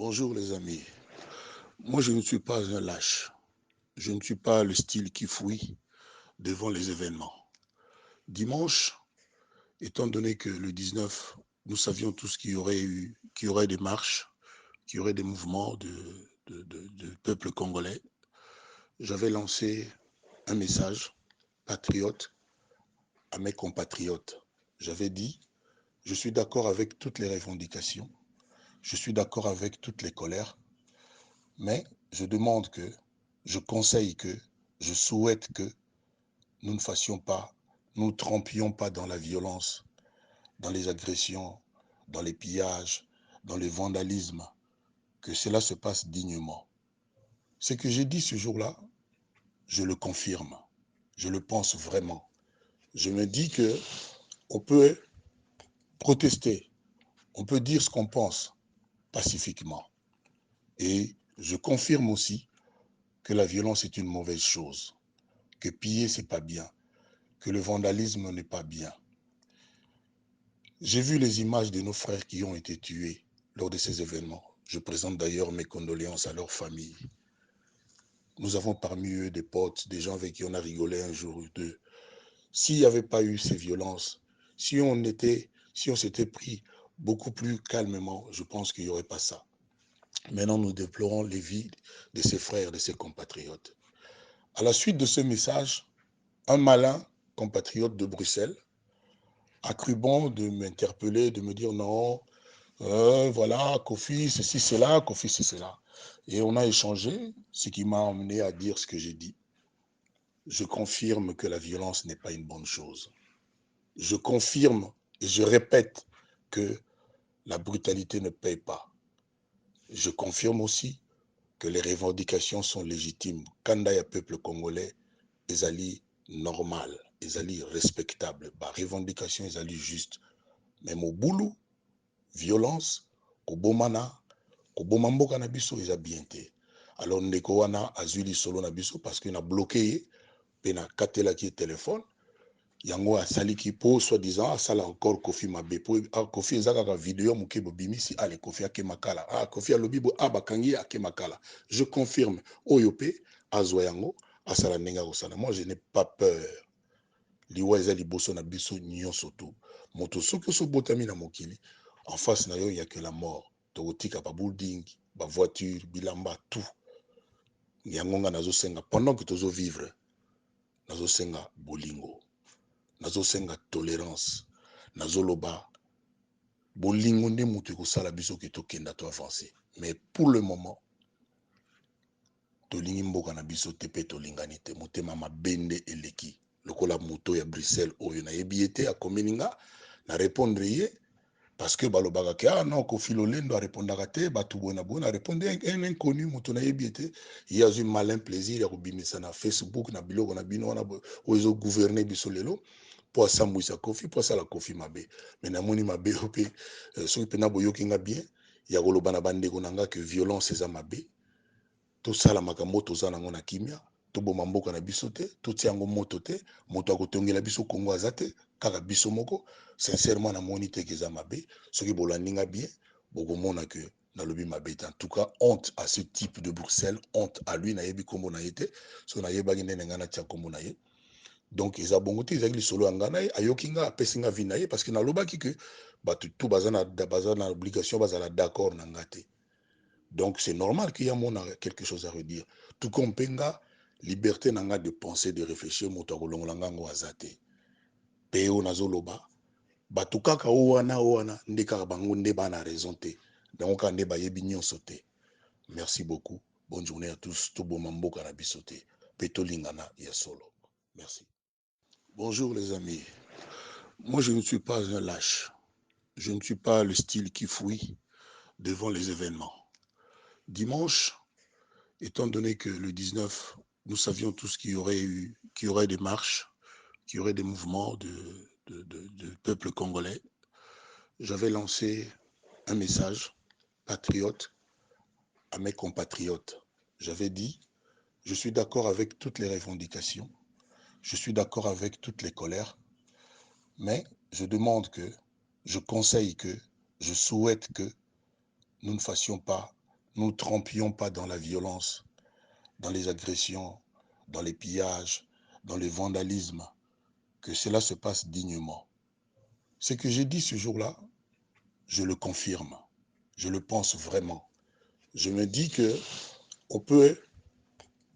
Bonjour les amis. Moi, je ne suis pas un lâche. Je ne suis pas le style qui fouille devant les événements. Dimanche, étant donné que le 19, nous savions tous qu'il y aurait des marches, qu'il y aurait des mouvements de peuple congolais, j'avais lancé un message patriote à mes compatriotes. J'avais dit, je suis d'accord avec toutes les revendications, je suis d'accord avec toutes les colères, mais je demande que, je conseille que, je souhaite que nous ne fassions pas, nous ne trempions pas dans la violence, dans les agressions, dans les pillages, dans le vandalisme, que cela se passe dignement. Ce que j'ai dit ce jour-là, je le confirme, je le pense vraiment. Je me dis que on peut protester, on peut dire ce qu'on pense pacifiquement. Et je confirme aussi que la violence est une mauvaise chose, que piller, c'est pas bien, que le vandalisme n'est pas bien. J'ai vu les images de nos frères qui ont été tués lors de ces événements. Je présente d'ailleurs mes condoléances à leurs familles. Nous avons parmi eux des potes, des gens avec qui on a rigolé un jour ou deux. S'il n'y avait pas eu ces violences, si on s'était pris beaucoup plus calmement, je pense qu'il n'y aurait pas ça. Maintenant, nous déplorons les vies de ces frères, de ces compatriotes. À la suite de ce message, un malin compatriote de Bruxelles a cru bon de m'interpeller, de me dire non, voilà, Kofi, ceci, cela, Kofi, c'est cela. Et on a échangé, ce qui m'a amené à dire ce que j'ai dit. Je confirme que la violence n'est pas une bonne chose. Je confirme et je répète que la brutalité ne paye pas. Je confirme aussi que les revendications sont légitimes. Kanda ya peuple congolais, ezali normal, ezali respectable. Ba revendication ezali juste. Mais mon boulot, violence, kobomana, koboma mboka na biso eza bien te. Alors ndeko wana azwi lisolo na biso parce que na bloqué ye, pe na katelaki téléphone, yango asaliki po soi-disant asala encore Kofi mabe po Kofi eza kaka video moke bobimisi ale Kofi ake makala. Kofi alobi bo bakangi ake makala. Je confirme oyo pe azwa yango asala ndenge kosala. Moi je n'ai pas peur. Liwa eza liboso na biso nyonso tu. Moto soki osobotami na mokili, en face na yo, il y a que la mort. Tokotika ba building, ba voiture, bilamba, tout. Yango nga nazosenga pendant que tozo vivre, nazosenga bolingo, nazosenga tolérance, nazoloba bolingo nde mutu ekosala biso ke tokenda to avancer. Mais pour le moment, tolingi mboka na biso te pe tolingani te, motema mabende eleki. Lokola moto ya Bruxelles oyo nayebi ete akomeli nga na répondre ye parce que balobaka ke non Kofi Lolendo arépondaka te bato boye na boye na répondre un inconnu moto nayebi ete ye azwi malin plaisir ya kobimisa na Facebook na biloko na bino wana oyo ezogouverner biso lelo mpo asambwisa Kofi mpo asala Kofi mabe. Mais namoni mabe oyo mpe soki mpena boyoki nga bien ya koloba na bandeko na nga ke violence eza mabe, tosala makambo toza nango na kimia, toboma mboka na biso te, totia yango moto te, moto akotongela biso Kongo aza te, kaka biso moko. Sincèrement namoni te ke eza mabe, soki bolandi nga bien, bokomona ke nalobi mabe te. En tout cas, honte à ce type de Bruxelles, honte à lui, nayebi kombo na ye te, so nayebaki ndenge nga natia kombo na ye. Donc eza bongo te, ezalaki lisolo ya nga na ye, ayoki nga apesi nga vi na ye, parce que nalobaki ke bato tu baza na obligation bazala d'accord na nga te. Donc c'est normal qu'il y a quelque chose à redire. Tout comme penga, liberté nanga de penser, de réfléchir, moto akolongola ngo azate. Peo nazoloba, bato kaka owana nde kaka bango nde bana raison te. Donc nde bayebi nyonso te. Merci beaucoup. Bonne journée à tous. Tout bon mboka na biso te. Peto lingana ya solo. Merci. Bonjour les amis. Moi je ne suis pas un lâche. Je ne suis pas le style qui fouille devant les événements. Dimanche, étant donné que le 19, nous savions tous qu'il y aurait des marches, qu'il y aurait des mouvements de peuple congolais, j'avais lancé un message patriote à mes compatriotes. J'avais dit, je suis d'accord avec toutes les revendications, je suis d'accord avec toutes les colères, mais je demande que, je conseille que, je souhaite que nous ne fassions pas, nous ne trempions pas dans la violence, dans les agressions, dans les pillages, dans le vandalisme, que cela se passe dignement. Ce que j'ai dit ce jour-là, je le confirme. Je le pense vraiment. Je me dis que on peut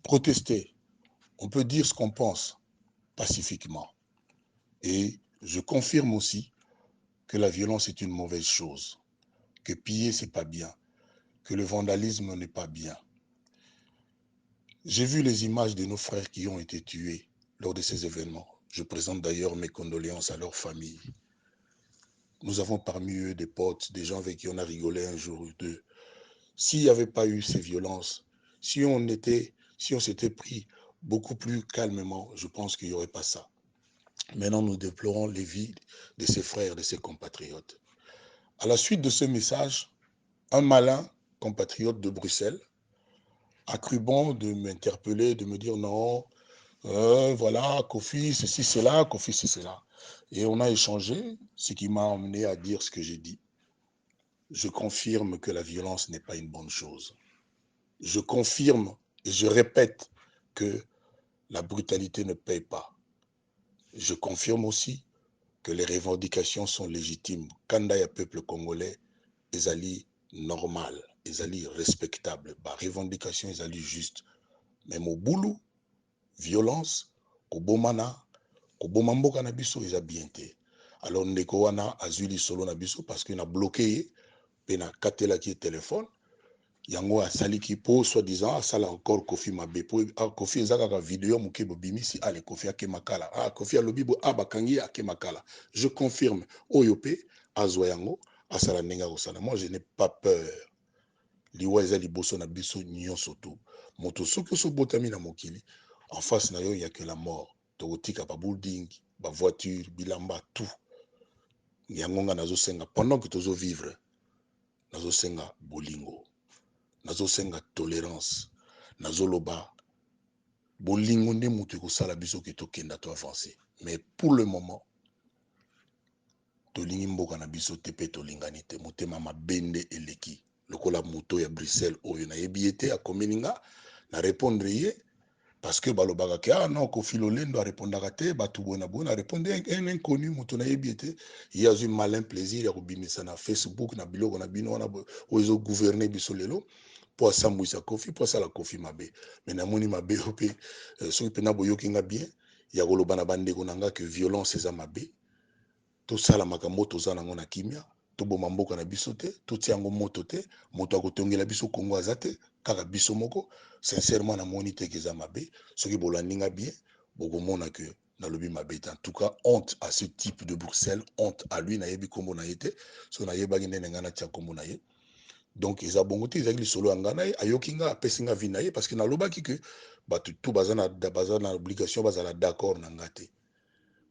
protester, on peut dire ce qu'on pense pacifiquement. Et je confirme aussi que la violence est une mauvaise chose, que piller, c'est pas bien, que le vandalisme n'est pas bien. J'ai vu les images de nos frères qui ont été tués lors de ces événements. Je présente d'ailleurs mes condoléances à leurs familles. Nous avons parmi eux des potes, des gens avec qui on a rigolé un jour ou deux. S'il n'y avait pas eu ces violences, si on s'était pris beaucoup plus calmement, je pense qu'il n'y aurait pas ça. Maintenant, nous déplorons les vies de ses frères, de ses compatriotes. À la suite de ce message, un malin compatriote de Bruxelles a cru bon de m'interpeller, de me dire non, voilà, Kofi, ceci, cela, Kofi, c'est cela. Et on a échangé, ce qui m'a amené à dire ce que j'ai dit. Je confirme que la violence n'est pas une bonne chose. Je confirme et je répète que la brutalité ne paye pas. Je confirme aussi que les revendications sont légitimes. Kanda ya peuple congolais, ezali normal, ezali respectable. Ba revendication ezali juste. Mais mon boulot, violence, kobomana, koboma mboka na biso eza bien te. Alors ndeko wana azwi lisolo na biso parce que na bloqué ye, pe na katelaki téléphone. Yango asaliki po soi-disant asala encore Kofi mabe po Kofi eza kaka vidéo moke bobimisi ale Kofi ake makala Kofi alobi bo bakangi ake makala. Je confirme oyo pe azwa yango asala ndenge akosala. Moi je n'ai pas peur. Liwa eza liboso na biso nyonso tu. Moto soki osobotami na mokili en face na yo il y a que la mort. Tokotika ba building, ba voiture, bilamba tout. Yango nga nazosenga pendant que tozo vivre. Nazosenga bolingo. Nazosenga tolérance, nazoloba bolingo nde mutu ekosala biso ke tokenda to avancer. Mais pour le moment, tolingi mboka na biso te pe tolingani te, motema mabende eleki. Lokola moto ya Bruxelles oyo nayebi ete akomeli nga na répondre ye parce que balobaka ke non Kofi Lolendo arépondaka te bato bona bona répondre un inconnu moto nayebi ete ye azwi malin plaisir ya kobimisa na Facebook na biloko na bino wana oyo ezogouverner biso lelo po asambwisa Kofi po asala Kofi mabe. Mais namoni mabe oyo mpe soki mpena boyoki nga bien ya koloba na bandeko na nga ke violence eza mabe, tosala makambo toza nango na kimia, toboma mboka na biso te, totia yango moto te, moto akotongela biso Kongo aza te, kaka biso moko. Sincèrement namoni te ke eza mabe. Soki bolandi nga bien bokomona ke nalobi mabe te. En tout cas, honte à ce type de Bruxelles, honte à lui, nayebi kombo na ye te, so nayebaki ndenge nga natia kombo na ye. Donc eza bongo te ezalaki lisolo ya ngai na ye ayoki nga apesi nga vi na ye parce que nalobaki ke bato tu baza na obligation bazala d'accord na nga te.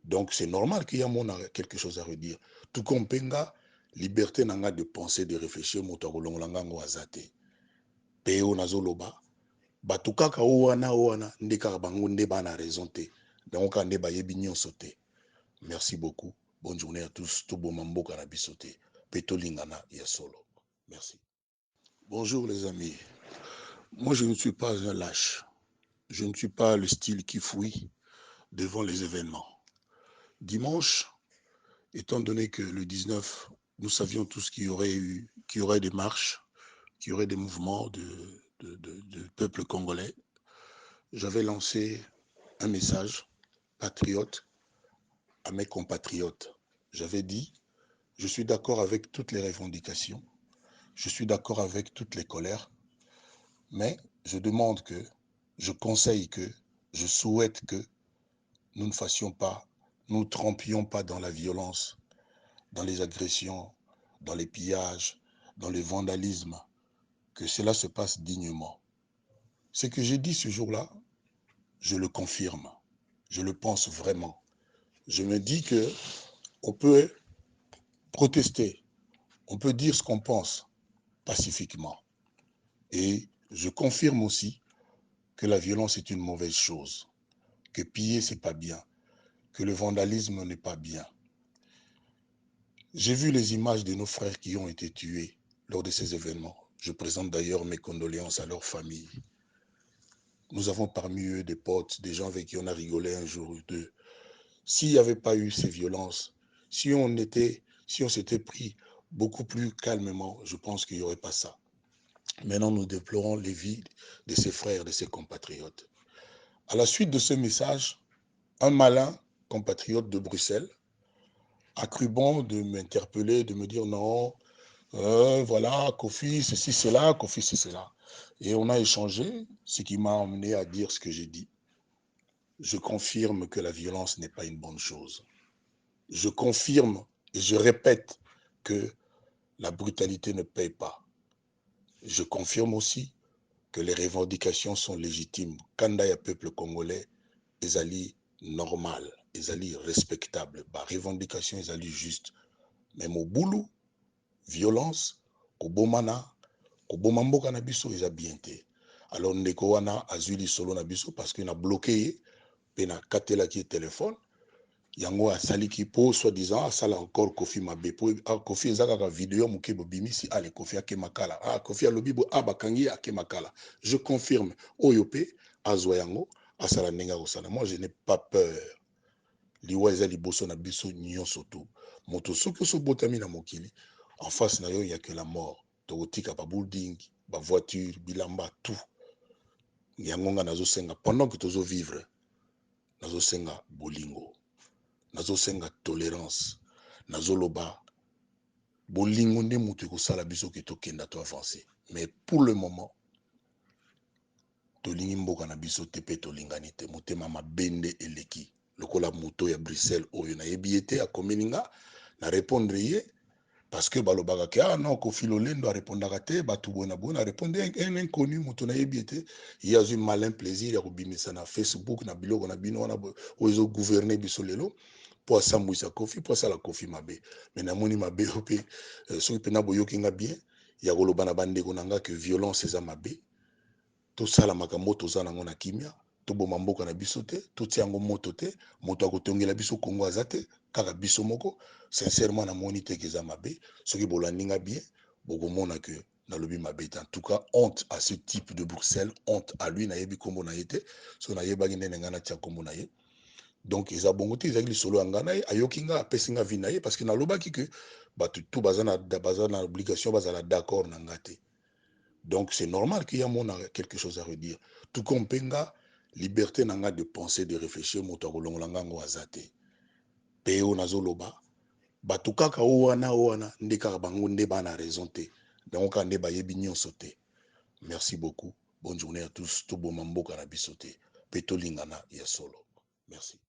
Donc c'est normal qu'il y a mon quelque chose à redire. Tout comme penga liberté na nga de penser, de réfléchir moto akolongola nga ngo aza te. Pe oyo nazoloba bato kaka wana nde kaka bango nde bana raison te. Donc kaka nde bayebi nyonso te. Merci beaucoup. Bonne journée à tous. Toboma mboka na biso te. Pe tolingana ya solo. Merci. Bonjour les amis. Moi, je ne suis pas un lâche. Je ne suis pas le style qui fouille devant les événements. Dimanche, étant donné que le 19, nous savions tous qu'il y aurait des marches, qu'il y aurait des mouvements de peuple congolais, j'avais lancé un message patriote à mes compatriotes. J'avais dit, je suis d'accord avec toutes les revendications, je suis d'accord avec toutes les colères, mais je demande que, je conseille que, je souhaite que nous ne fassions pas, nous ne trempions pas dans la violence, dans les agressions, dans les pillages, dans le vandalisme, que cela se passe dignement. Ce que j'ai dit ce jour-là, je le confirme, je le pense vraiment. Je me dis que on peut protester, on peut dire ce qu'on pense pacifiquement. Et je confirme aussi que la violence est une mauvaise chose, que piller, c'est pas bien, que le vandalisme n'est pas bien. J'ai vu les images de nos frères qui ont été tués lors de ces événements. Je présente d'ailleurs mes condoléances à leur famille. Nous avons parmi eux des potes, des gens avec qui on a rigolé un jour ou deux. S'il n'y avait pas eu ces violences, si on s'était pris beaucoup plus calmement, je pense qu'il n'y aurait pas ça. Maintenant, nous déplorons les vies de ses frères, de ses compatriotes. À la suite de ce message, un malin compatriote de Bruxelles a cru bon de m'interpeller, de me dire non, voilà, Kofi, ceci, cela, Kofi, c'est cela. Et on a échangé, ce qui m'a amené à dire ce que j'ai dit. Je confirme que la violence n'est pas une bonne chose. Je confirme et je répète que la brutalité ne paye pas. Je confirme aussi que les revendications sont légitimes. Quand il y a peuple congolais, ils allaient normal, ils allaient respectable. Bah, revendication, ils allaient juste. Même au boulot, violence, kobomana, kobomamboka na biso, ils bien été. Alors, ndeko wana azuli solo na biso parce qu'il a bloqué, puis na katela qui téléphone. Yango asaliki po soi-disant asala encore Kofi mabe po Kofi ezaka ka vidéo moke bimisi ale Kofi ake makala Kofi alobi bo bakangi ake makala. Je confirme oyo pe azwa yango asala ndenge kosala. Moi je n'ai pas peur. Liwa eza liboso na biso nyonso tu. Moto soki osobotami na mokili en face na yo il y a que la mort. Tokotika ba building, ba voiture, bilamba tout. Yango nga nazosenga pendant que tozo vivre nazosenga bolingo. Nazosenga tolérance, nazoloba bolingo nde mutu ekosala biso ke tokenda to avancer. Mais pour le moment, tolingi mboka na biso te pe tolingani te, motema mabende eleki. Lokola moto ya Bruxelles oyo nayebi ete akomeli nga na répondre ye parce que balobaka ke non Kofi Lolendo arépondaka te bato bona bona répondre un inconnu moto nayebi ete ye azwi malin plaisir ya kobimisa na Facebook na biloko na bino wana oyo ezogouverner biso lelo po asambwisa Kofi po asala Kofi mabe. Mais namoni mabe yo mpe soki mpena boyoki nga bien ya koloba na bandeko na nga ke violence eza mabe, tosala makambo toza nango na kimia, toboma mboka na biso te, totia yango moto te, moto akotongela biso Kongo aza te, kaka biso moko. Sincèrement namoni te ke eza mabe, soki bolandi nga bien bokomona ke nalobi mabe te. En tout cas, honte à ce type de Bruxelles, honte à lui, nayebi kombo na ye te, so nayebaki ndenge nga natia kombo na ye. Donc eza bongo te ezalaki lisolo ya ngai na ye ayoki nga apesi nga vi na ye parce que nalobaki ke bato tu baza na obligation bazala d'accord na nga te. Donc c'est normal qu'il y a mon quelque chose à redire. Tout comme penga liberté na nga de penser, de réfléchir moto akolongola nga ngo aza te. Pe o nazoloba bato kaka o wana nde kaka bango nde bana raison te. Donc kaka nde bayebi nyonso te. Merci beaucoup. Bonne journée à tous. Toboma mboka na biso te. Pe tolingana ya solo. Merci.